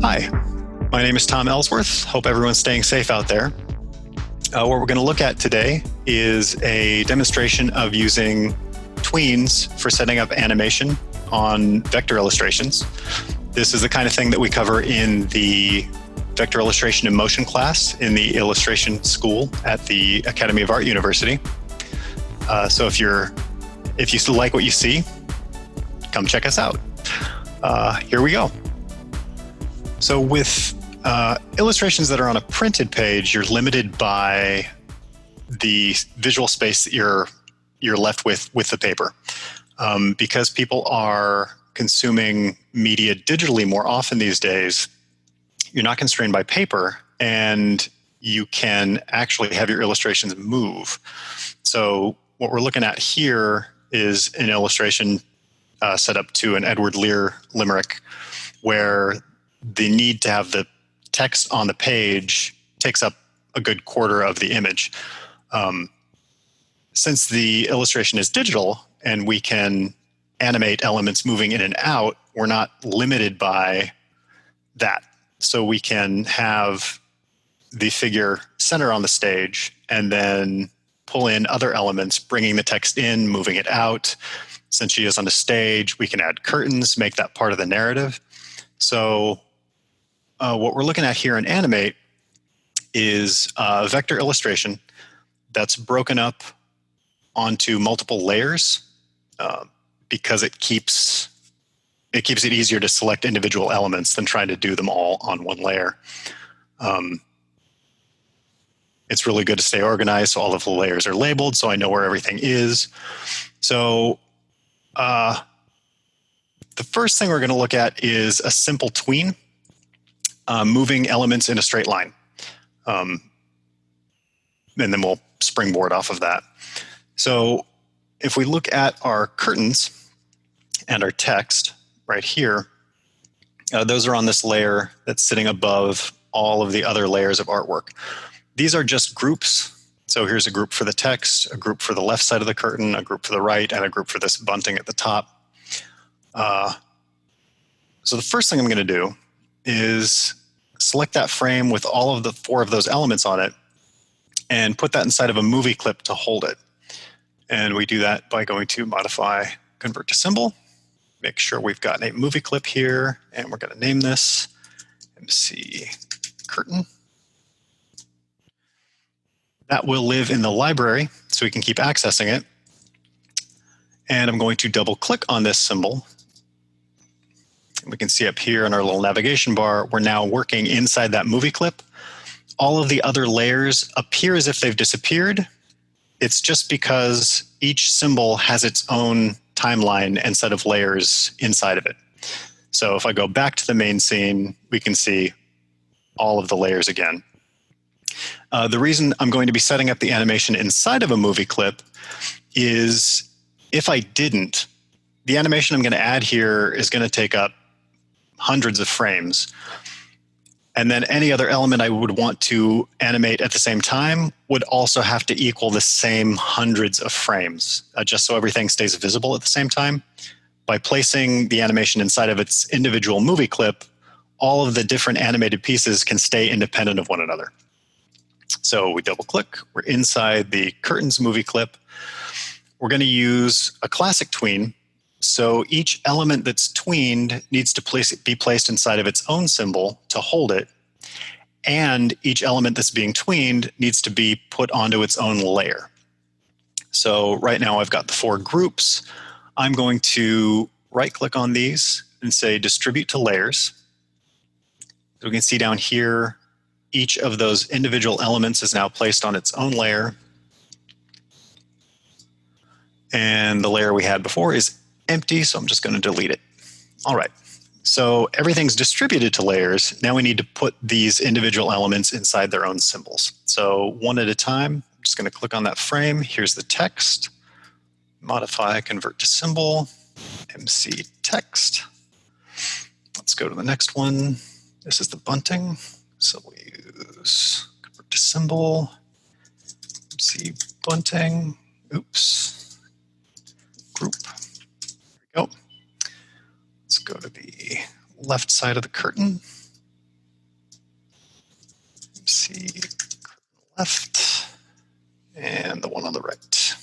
Hi, my name is Tom Ellsworth. Hope everyone's staying safe out there. What we're going to look at today is a demonstration of using Tweens for setting up animation on vector illustrations. This is the kind of thing that we cover in the Vector Illustration in Motion class in the illustration school at the Academy of Art University. So if you still like what you see, come check us out. Here we go. So with illustrations that are on a printed page, you're limited by the visual space that you're left with the paper. Because people are consuming media digitally more often these days, you're not constrained by paper, and you can actually have your illustrations move. So what we're looking at here is an illustration set up to an Edward Lear limerick, where the need to have the text on the page takes up a good quarter of the image. Since the illustration is digital and we can animate elements moving in and out, we're not limited by that. So we can have the figure center on the stage and then pull in other elements, bringing the text in, moving it out. Since she is on the stage, we can add curtains, make that part of the narrative. So what we're looking at here in Animate is a vector illustration that's broken up onto multiple layers because it keeps it easier to select individual elements than trying to do them all on one layer. It's really good to stay organized, so all of the layers are labeled, so I know where everything is. So the first thing we're going to look at is a simple tween, moving elements in a straight line. And then we'll springboard off of that. So if we look at our curtains and our text right here, those are on this layer that's sitting above all of the other layers of artwork. These are just groups. So here's a group for the text, a group for the left side of the curtain, a group for the right, and a group for this bunting at the top. So the first thing I'm going to do is select that frame with all of the 4 of those elements on it and put that inside of a movie clip to hold it. And we do that by going to Modify, Convert to Symbol. Make sure we've got a movie clip here, and we're going to name this MC Curtain. That will live in the library, so we can keep accessing it. And I'm going to double click on this symbol. We can see up here in our little navigation bar, we're now working inside that movie clip. All of the other layers appear as if they've disappeared. It's just because each symbol has its own timeline and set of layers inside of it. So if I go back to the main scene, we can see all of the layers again. The reason I'm going to be setting up the animation inside of a movie clip is if I didn't, the animation I'm going to add here is going to take up hundreds of frames. And then any other element I would want to animate at the same time would also have to equal the same hundreds of frames, just so everything stays visible at the same time. By placing the animation inside of its individual movie clip, all of the different animated pieces can stay independent of one another. So we double click, we're inside the curtains movie clip. We're going to use a classic tween. So each element that's tweened needs to be placed inside of its own symbol to hold it. And each element that's being tweened needs to be put onto its own layer. So right now I've got the 4 groups. I'm going to right click on these and say distribute to layers. So we can see down here, each of those individual elements is now placed on its own layer. And the layer we had before is empty, so I'm just going to delete it. All right, so everything's distributed to layers. Now we need to put these individual elements inside their own symbols. So one at a time, I'm just going to click on that frame. Here's the text. Modify, Convert to Symbol, MC Text. Let's go to the next one. This is the bunting. So we use Convert to Symbol, MC Bunting. Oops. Group. There we go. Let's go to the left side of the curtain. left, and the one on the right.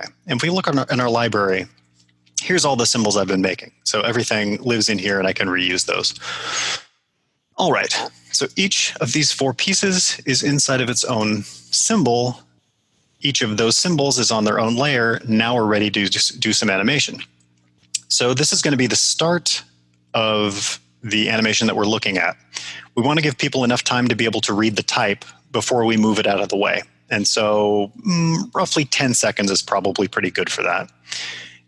Okay. And if we look in our library, here's all the symbols I've been making. So everything lives in here and I can reuse those. All right, so each of these 4 pieces is inside of its own symbol. Each of those symbols is on their own layer. Now we're ready to just do some animation. So this is going to be the start of the animation that we're looking at. We want to give people enough time to be able to read the type before we move it out of the way. And so roughly 10 seconds is probably pretty good for that.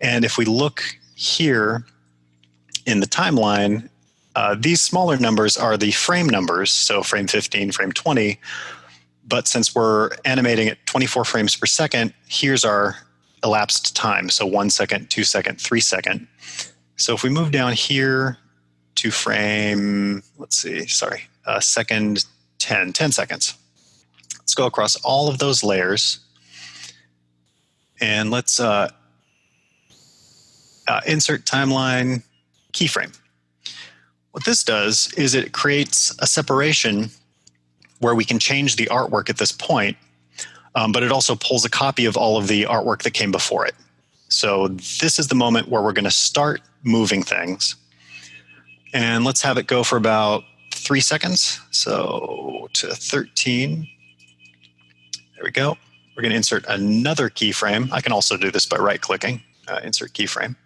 And if we look here in the timeline, these smaller numbers are the frame numbers, so frame 15, frame 20. But since we're animating at 24 frames per second, here's our elapsed time. So 1 second, 2 second, 3 second. So if we move down here to frame, second 10 seconds. Let's go across all of those layers. And let's insert timeline keyframe. What this does is it creates a separation where we can change the artwork at this point, but it also pulls a copy of all of the artwork that came before it. So this is the moment where we're going to start moving things. And let's have it go for about 3 seconds. So to 13. There we go. We're going to insert another keyframe. I can also do this by right-clicking, insert keyframe.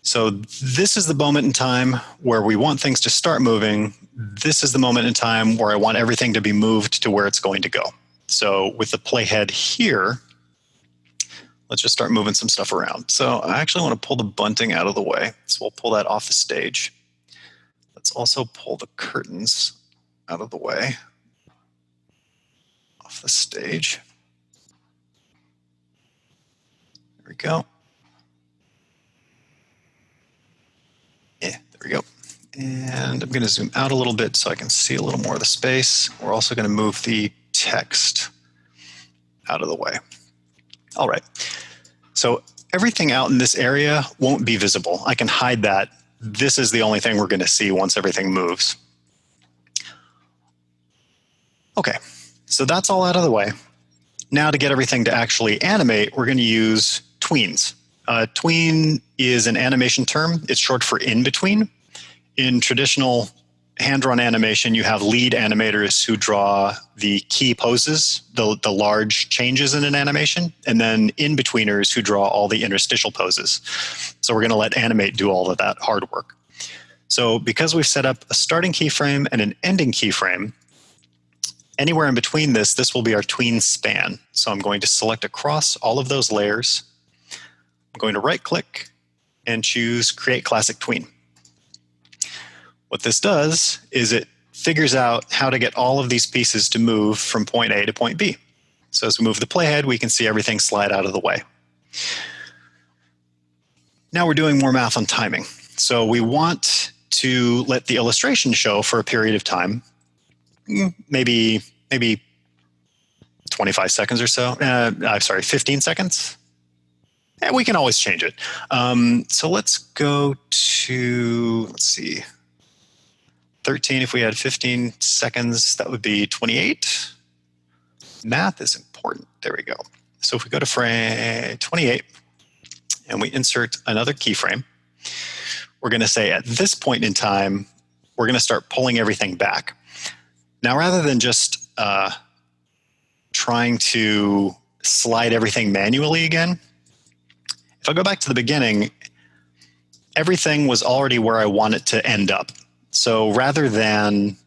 So this is the moment in time where we want things to start moving. This is the moment in time where I want everything to be moved to where it's going to go. So with the playhead here, let's just start moving some stuff around. So I actually want to pull the bunting out of the way. So we'll pull that off the stage. Let's also pull the curtains out of the way, off the stage. There we go. Yeah, there we go. And I'm going to zoom out a little bit so I can see a little more of the space. We're also going to move the text out of the way. All right. So everything out in this area won't be visible. I can hide that. This is the only thing we're going to see once everything moves. Okay, so that's all out of the way. Now to get everything to actually animate, we're going to use Tweens. Tween is an animation term. It's short for in between. In traditional hand-drawn animation, you have lead animators who draw the key poses, the large changes in an animation, and then in-betweeners who draw all the interstitial poses. So we're going to let Animate do all of that hard work. So because we've set up a starting keyframe and an ending keyframe, anywhere in between this will be our tween span. So I'm going to select across all of those layers. I'm going to right-click and choose Create Classic Tween. What this does is it figures out how to get all of these pieces to move from point A to point B. So as we move the playhead, we can see everything slide out of the way. Now we're doing more math on timing. So we want to let the illustration show for a period of time, maybe 25 seconds or so. I'm sorry, 15 seconds. And we can always change it. So let's go to, let's see, 13. If we had 15 seconds, that would be 28. Math is important. There we go. So if we go to frame 28 and we insert another keyframe, we're going to say at this point in time, we're going to start pulling everything back. Now, rather than just trying to slide everything manually again, if I go back to the beginning, everything was already where I want it to end up. So rather than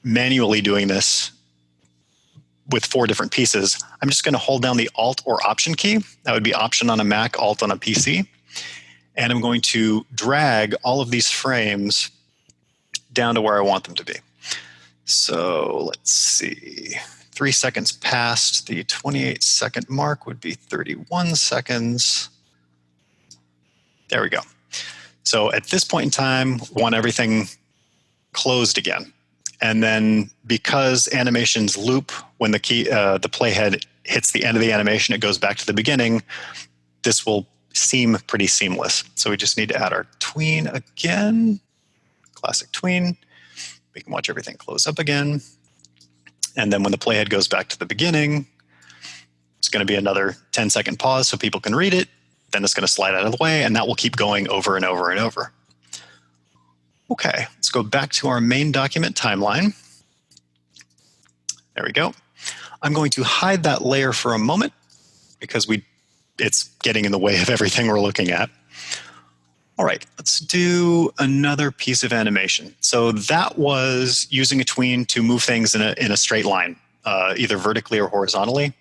manually doing this with 4 different pieces, I'm just going to hold down the Alt or Option key. That would be Option on a Mac, Alt on a PC. And I'm going to drag all of these frames down to where I want them to be. So let's see. 3 seconds past the 28-second mark would be 31 seconds. There we go. So at this point in time, we want everything closed again. And then because animations loop, when the playhead hits the end of the animation, it goes back to the beginning. This will seem pretty seamless. So we just need to add our tween again, classic tween. We can watch everything close up again. And then when the playhead goes back to the beginning, it's going to be another 10-second pause so people can read it. Then it's going to slide out of the way, and that will keep going over and over and over. Okay, let's go back to our main document timeline. There we go. I'm going to hide that layer for a moment because it's getting in the way of everything we're looking at. All right, let's do another piece of animation. So that was using a tween to move things in a straight line, either vertically or horizontally.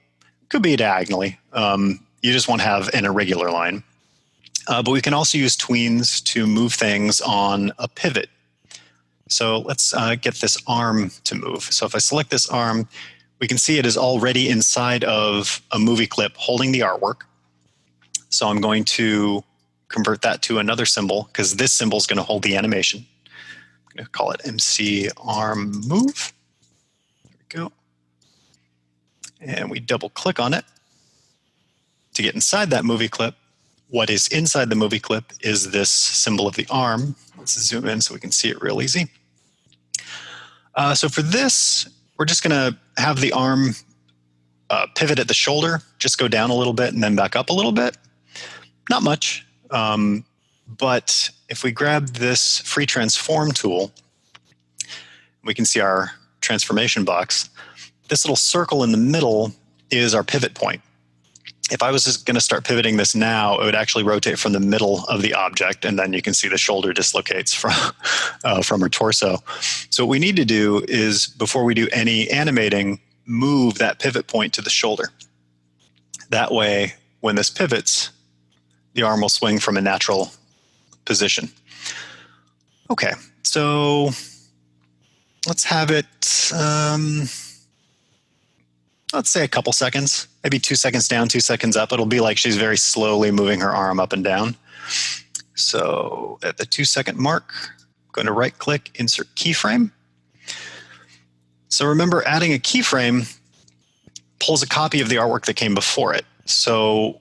Could be diagonally. You just want to have an irregular line. But we can also use tweens to move things on a pivot. So let's get this arm to move. So if I select this arm, we can see it is already inside of a movie clip holding the artwork. So I'm going to convert that to another symbol because this symbol is going to hold the animation. I'm going to call it MC arm move. There we go. And we double click on it to get inside that movie clip. What is inside the movie clip is this symbol of the arm. Let's zoom in so we can see it real easy. So for this, we're just going to have the arm pivot at the shoulder, just go down a little bit and then back up a little bit. Not much, but if we grab this free transform tool, we can see our transformation box. This little circle in the middle is our pivot point. If I was just going to start pivoting this now, it would actually rotate from the middle of the object, and then you can see the shoulder dislocates from her torso. So what we need to do is, before we do any animating, move that pivot point to the shoulder. That way, when this pivots, the arm will swing from a natural position. Okay, so let's have it, let's say a couple seconds, maybe 2 seconds down, 2 seconds up. It'll be like she's very slowly moving her arm up and down. So at the 2 second mark, I'm going to right click, insert keyframe. So remember, adding a keyframe pulls a copy of the artwork that came before it. So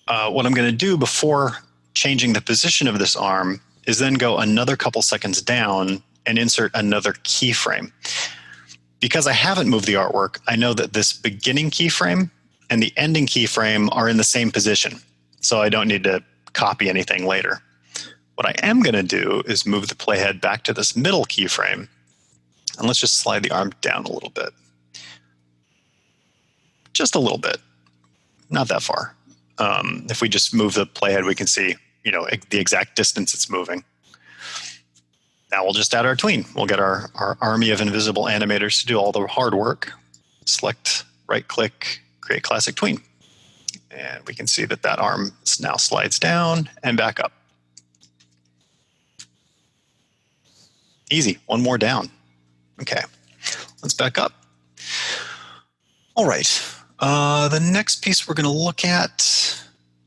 what I'm going to do before changing the position of this arm is then go another couple seconds down and insert another keyframe. Because I haven't moved the artwork, I know that this beginning keyframe and the ending keyframe are in the same position. So I don't need to copy anything later. What I am going to do is move the playhead back to this middle keyframe. And let's just slide the arm down a little bit. Just a little bit. Not that far. If we just move the playhead, we can see, the exact distance it's moving. Now we'll just add our tween. We'll get our army of invisible animators to do all the hard work. Select, right click, create classic tween. And we can see that that arm now slides down and back up. Easy, one more down. Okay, let's back up. All right, the next piece we're gonna look at,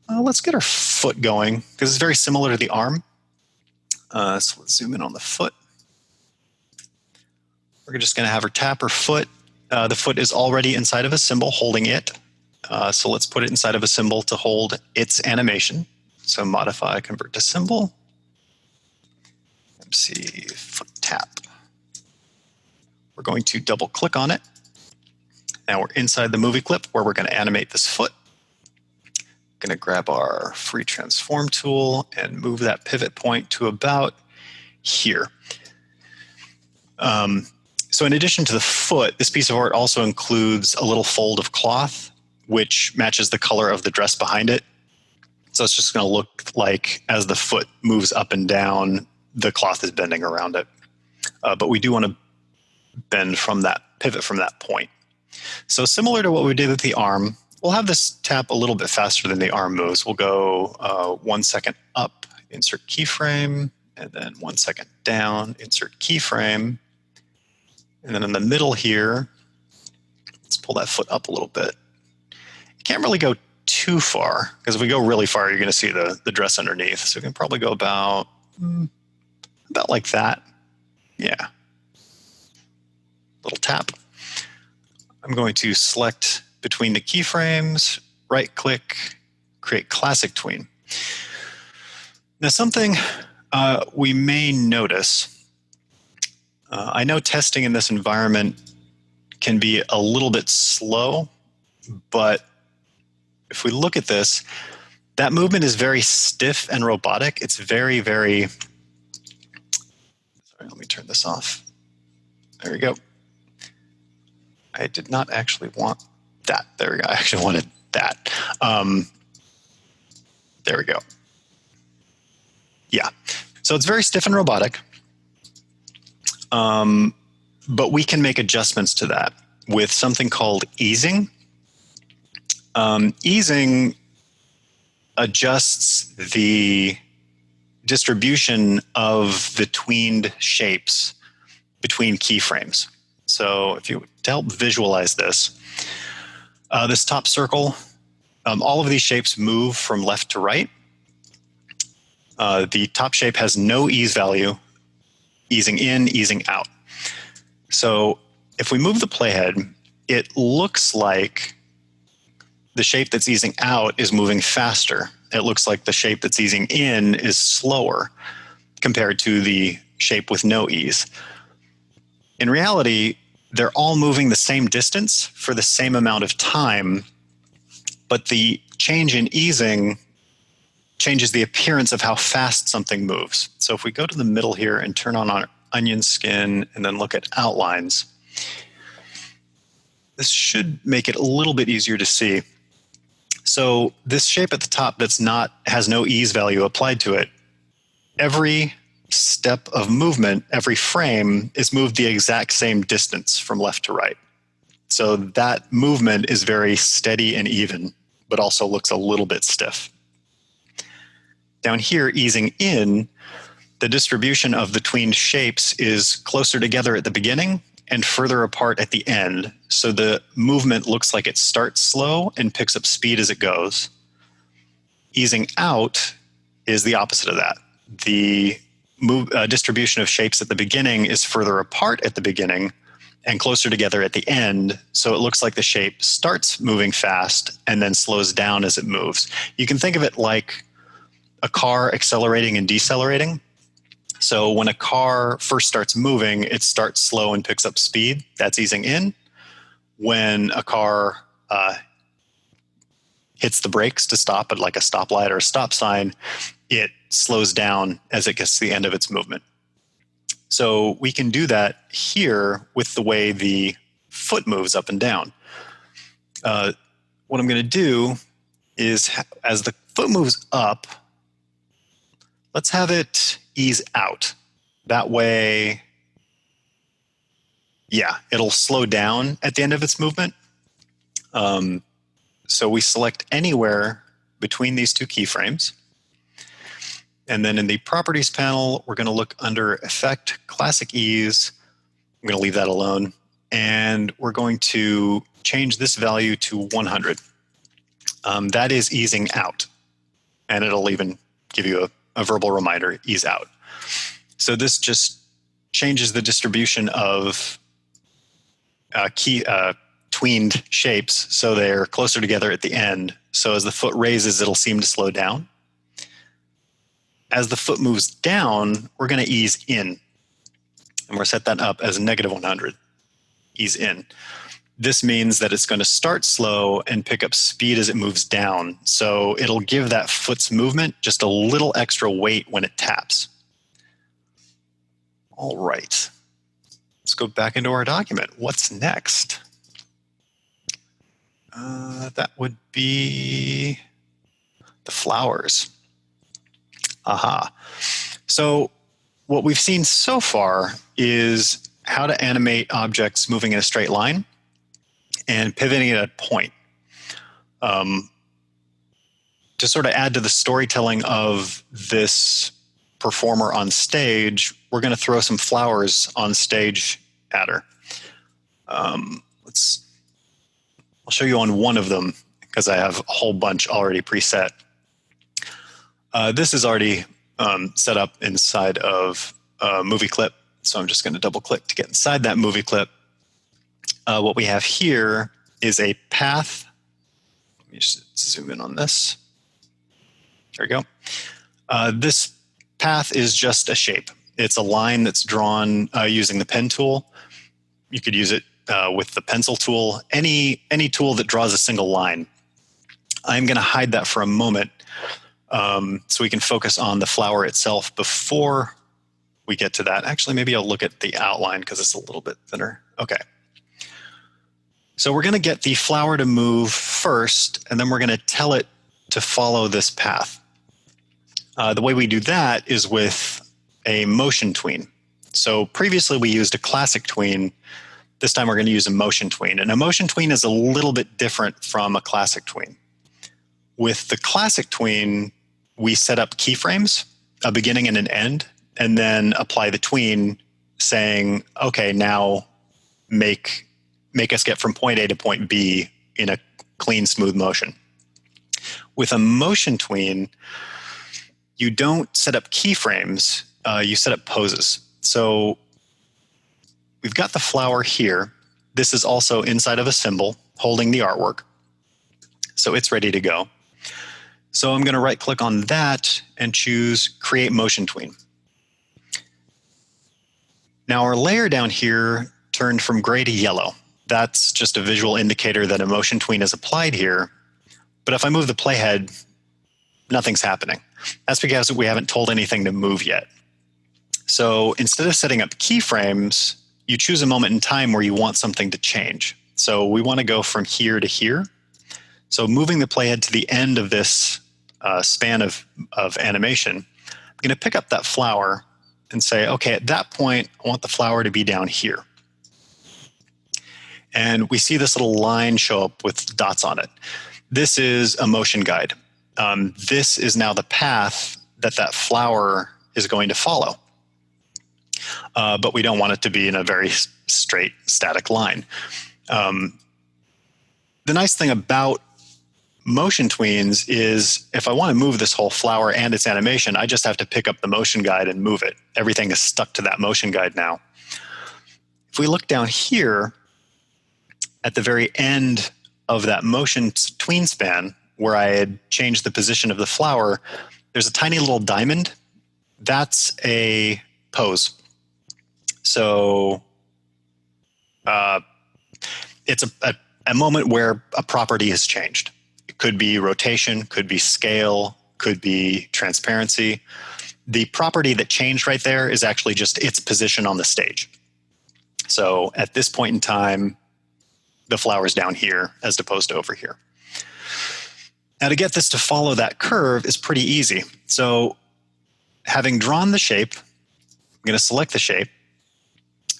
let's get our foot going because it's very similar to the arm. So let's zoom in on the foot. We're just going to have her tap her foot. The foot is already inside of a symbol holding it. So let's put it inside of a symbol to hold its animation. So modify, convert to symbol. MC foot tap. We're going to double click on it. Now we're inside the movie clip where we're going to animate this foot. Going to grab our free transform tool and move that pivot point to about here. So in addition to the foot, this piece of art also includes a little fold of cloth, which matches the color of the dress behind it. So it's just going to look like as the foot moves up and down, the cloth is bending around it. But we do want to bend from that, pivot from that point. So similar to what we did with the arm, we'll have this tap a little bit faster than the arm moves. We'll go 1 second up, insert keyframe, and then 1 second down, insert keyframe. And then in the middle here, let's pull that foot up a little bit. You can't really go too far, because if we go really far, you're going to see the dress underneath. So we can probably go about like that. Yeah. Little tap. I'm going to select between the keyframes, right click, create classic tween. Now something we may notice, I know testing in this environment can be a little bit slow, but if we look at this, that movement is very stiff and robotic. It's very, very, sorry, let me turn this off. There we go. I did not actually want that. There we go. I actually wanted that. There we go. Yeah. So it's very stiff and robotic. But we can make adjustments to that with something called easing. Easing adjusts the distribution of the tweened shapes between keyframes. So if you to help visualize this, this top circle, all of these shapes move from left to right. The top shape has no ease value, easing in, easing out. So if we move the playhead, it looks like the shape that's easing out is moving faster. It looks like the shape that's easing in is slower compared to the shape with no ease. In reality, they're all moving the same distance for the same amount of time, but the change in easing changes the appearance of how fast something moves. So if we go to the middle here and turn on our onion skin and then look at outlines, this should make it a little bit easier to see. So this shape at the top has no ease value applied to it, every step of movement, every frame is moved the exact same distance from left to right. So that movement is very steady and even, but also looks a little bit stiff. Down here, easing in, the distribution of the tweened shapes is closer together at the beginning and further apart at the end. So the movement looks like it starts slow and picks up speed as it goes. Easing out is the opposite of that. The distribution of shapes at the beginning is further apart at the beginning and closer together at the end. So it looks like the shape starts moving fast and then slows down as it moves. You can think of it like a car accelerating and decelerating. So when a car first starts moving, it starts slow and picks up speed. That's easing in. When a car hits the brakes to stop at like a stoplight or a stop sign, it slows down as it gets to the end of its movement. So we can do that here with the way the foot moves up and down. What I'm going to do is, as the foot moves up, let's have it ease out. That way, yeah, it'll slow down at the end of its movement. So we select anywhere between these two keyframes. And then in the Properties panel, we're going to look under Effect, Classic Ease. I'm going to leave that alone. And we're going to change this value to 100. That is easing out. And it'll even give you a verbal reminder, ease out. So this just changes the distribution of tweened shapes so they're closer together at the end. So as the foot raises, it'll seem to slow down. As the foot moves down, we're going to ease in. And we're set that up as -100, ease in. This means that it's going to start slow and pick up speed as it moves down. So it'll give that foot's movement just a little extra weight when it taps. All right. Let's go back into our document. What's next? That would be the flowers. Aha. So what we've seen so far is how to animate objects moving in a straight line and pivoting at a point. To sort of add to the storytelling of this performer on stage, we're going to throw some flowers on stage at her. I'll show you on one of them because I have a whole bunch already preset. This is already set up inside of a movie clip, so I'm just going to double click to get inside that movie clip. What we have here is a path. Let me just zoom in on this. There we go. This path is just a shape. It's a line that's drawn using the pen tool. You could use it with the pencil tool, any tool that draws a single line. I'm going to hide that for a moment so we can focus on the flower itself before we get to that. Actually, maybe I'll look at the outline because it's a little bit thinner. Okay. So we're going to get the flower to move first, and then we're going to tell it to follow this path. The way we do that is with a motion tween. So previously we used a classic tween. This time we're going to use a motion tween. And a motion tween is a little bit different from a classic tween. With the classic tween, we set up keyframes, a beginning and an end, and then apply the tween saying, okay, now make us get from point A to point B in a clean, smooth motion. With a motion tween, you don't set up keyframes, you set up poses. So we've got the flower here. This is also inside of a symbol holding the artwork. So it's ready to go. So I'm going to right click on that and choose Create Motion Tween. Now our layer down here turned from gray to yellow. That's just a visual indicator that a motion tween is applied here. But if I move the playhead, nothing's happening. That's because we haven't told anything to move yet. So instead of setting up keyframes, you choose a moment in time where you want something to change. So we want to go from here to here. So moving the playhead to the end of this span of animation, I'm going to pick up that flower and say, okay, at that point, I want the flower to be down here. And we see this little line show up with dots on it. This is a motion guide. This is now the path that flower is going to follow. But we don't want it to be in a very straight, static line. The nice thing about motion tweens is if I want to move this whole flower and its animation, I just have to pick up the motion guide and move it. Everything is stuck to that motion guide now. If we look down here, at the very end of that motion tween span, where I had changed the position of the flower, there's a tiny little diamond. That's a pose. So it's a moment where a property has changed. It could be rotation, could be scale, could be transparency. The property that changed right there is actually just its position on the stage. So at this point in time, the flower's down here as opposed to over here. Now to get this to follow that curve is pretty easy. So having drawn the shape, I'm going to select the shape.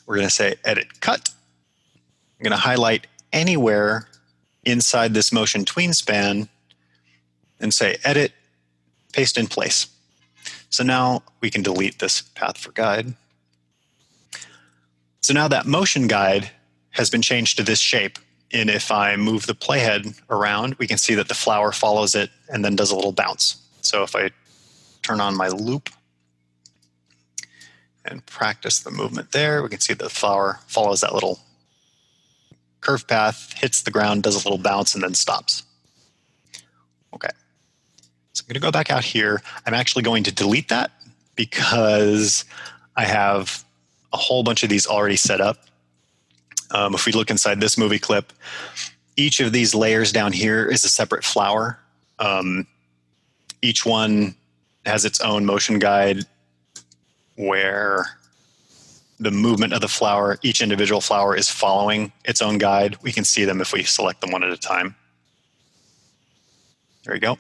We're going to say Edit Cut. I'm going to highlight anywhere inside this motion tween span and say Edit, Paste in Place. So now we can delete this path for guide. So now that motion guide has been changed to this shape. And if I move the playhead around, we can see that the flower follows it and then does a little bounce. So if I turn on my loop and practice the movement there, we can see the flower follows that little curve path, hits the ground, does a little bounce, and then stops. Okay. So I'm going to go back out here. I'm actually going to delete that because I have a whole bunch of these already set up. If we look inside this movie clip, each of these layers down here is a separate flower. Each one has its own motion guide where the movement of the flower, each individual flower is following its own guide. We can see them if we select them one at a time. There we go.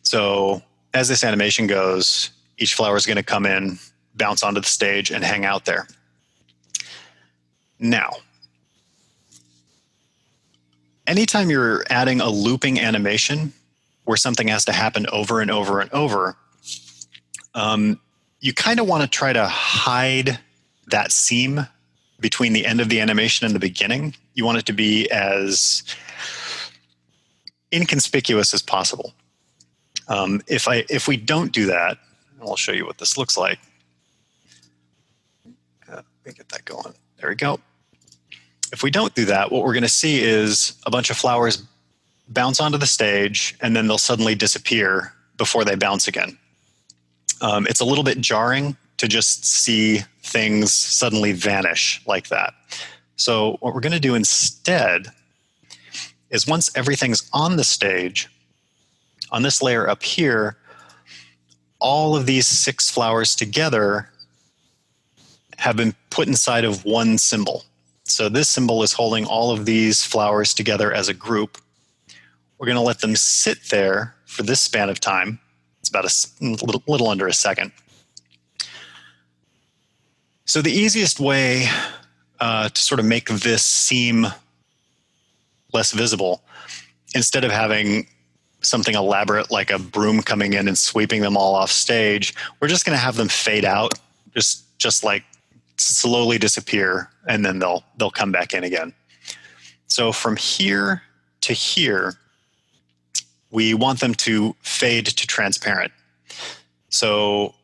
So as this animation goes, each flower is going to come in, bounce onto the stage, and hang out there. Now, anytime you're adding a looping animation where something has to happen over and over and over, you kind of want to try to hide that seam between the end of the animation and the beginning. You want it to be as inconspicuous as possible. If we don't do that, I'll show you what this looks like. Let me get that going. There we go. If we don't do that, what we're going to see is a bunch of flowers bounce onto the stage, and then they'll suddenly disappear before they bounce again. It's a little bit jarring to just see things suddenly vanish like that. So what we're going to do instead is once everything's on the stage, on this layer up here, all of these 6 flowers together have been put inside of one symbol. So this symbol is holding all of these flowers together as a group. We're going to let them sit there for this span of time. It's about a little under a second. So the easiest way to sort of make this seem less visible, instead of having something elaborate like a broom coming in and sweeping them all off stage, we're just going to have them fade out, just like slowly disappear, and then they'll come back in again. So from here to here, we want them to fade to transparent. So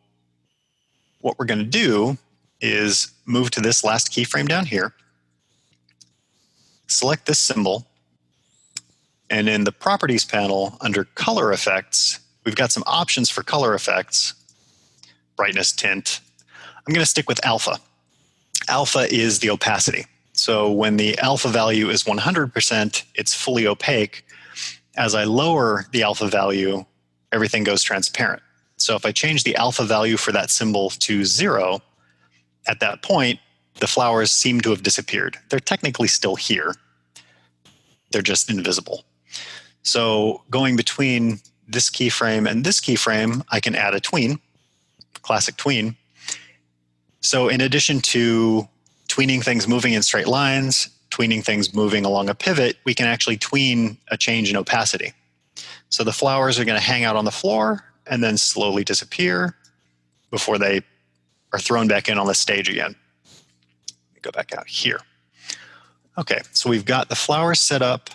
what we're going to do is move to this last keyframe down here, select this symbol, and in the Properties panel under Color Effects, we've got some options for color effects, brightness, tint. I'm going to stick with alpha. Alpha is the opacity. So when the alpha value is 100%, it's fully opaque. As I lower the alpha value, everything goes transparent. So if I change the alpha value for that symbol to 0, at that point, the flowers seem to have disappeared. They're technically still here. They're just invisible. So going between this keyframe and this keyframe, I can add a tween, classic tween. So in addition to tweening things moving in straight lines, tweening things moving along a pivot, we can actually tween a change in opacity. So the flowers are going to hang out on the floor and then slowly disappear before they are thrown back in on the stage again. Let me go back out here. Okay, so we've got the flowers set up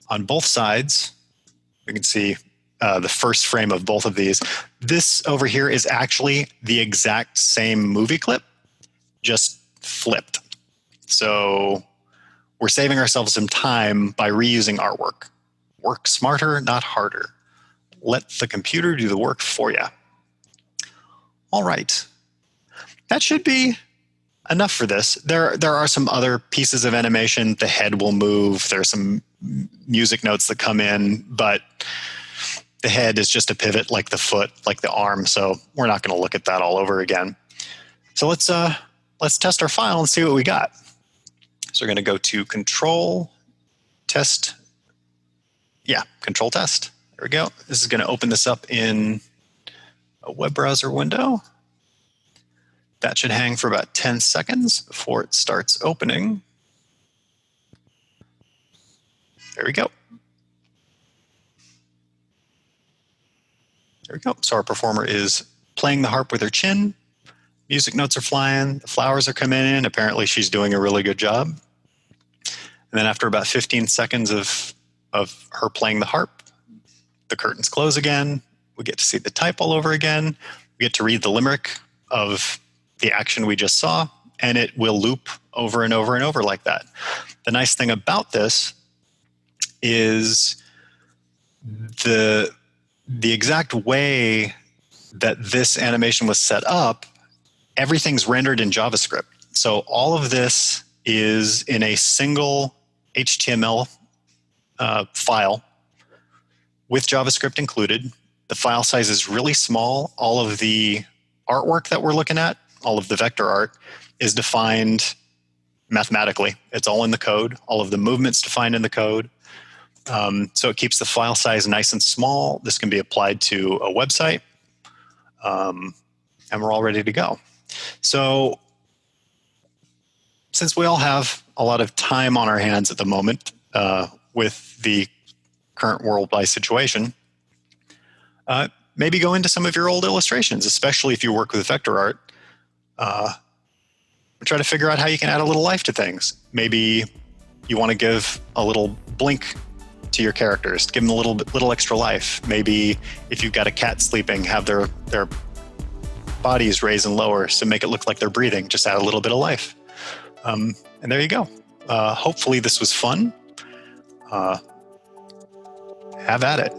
on both sides. We can see the first frame of both of these. This over here is actually the exact same movie clip, just flipped. So we're saving ourselves some time by reusing artwork. Work smarter, not harder. Let the computer do the work for you. All right. That should be enough for this. There are some other pieces of animation. The head will move. There's some music notes that come in, but the head is just a pivot like the foot, like the arm. So we're not going to look at that all over again. So let's test our file and see what we got. So we're going to go to Control, Test. Yeah, Control Test. There we go. This is going to open this up in a web browser window. That should hang for about 10 seconds before it starts opening. There we go. There we go. So our performer is playing the harp with her chin. Music notes are flying. The flowers are coming in. Apparently she's doing a really good job. And then after about 15 seconds of her playing the harp, the curtains close again. We get to see the type all over again. We get to read the limerick of the action we just saw, and it will loop over and over and over like that. The nice thing about this is the exact way that this animation was set up, everything's rendered in JavaScript. So all of this is in a single HTML file with JavaScript included. The file size is really small. All of the artwork that we're looking at, all of the vector art, is defined mathematically. It's all in the code. All of the movements defined in the code. So it keeps the file size nice and small. This can be applied to a website. And we're all ready to go. So since we all have a lot of time on our hands at the moment with the current worldwide situation, maybe go into some of your old illustrations, especially if you work with vector art. Try to figure out how you can add a little life to things. Maybe you want to give a little blink to your characters, give them a little extra life. Maybe if you've got a cat sleeping, have their bodies raise and lower to make it look like they're breathing. Just add a little bit of life. And there you go. Hopefully this was fun. Have at it.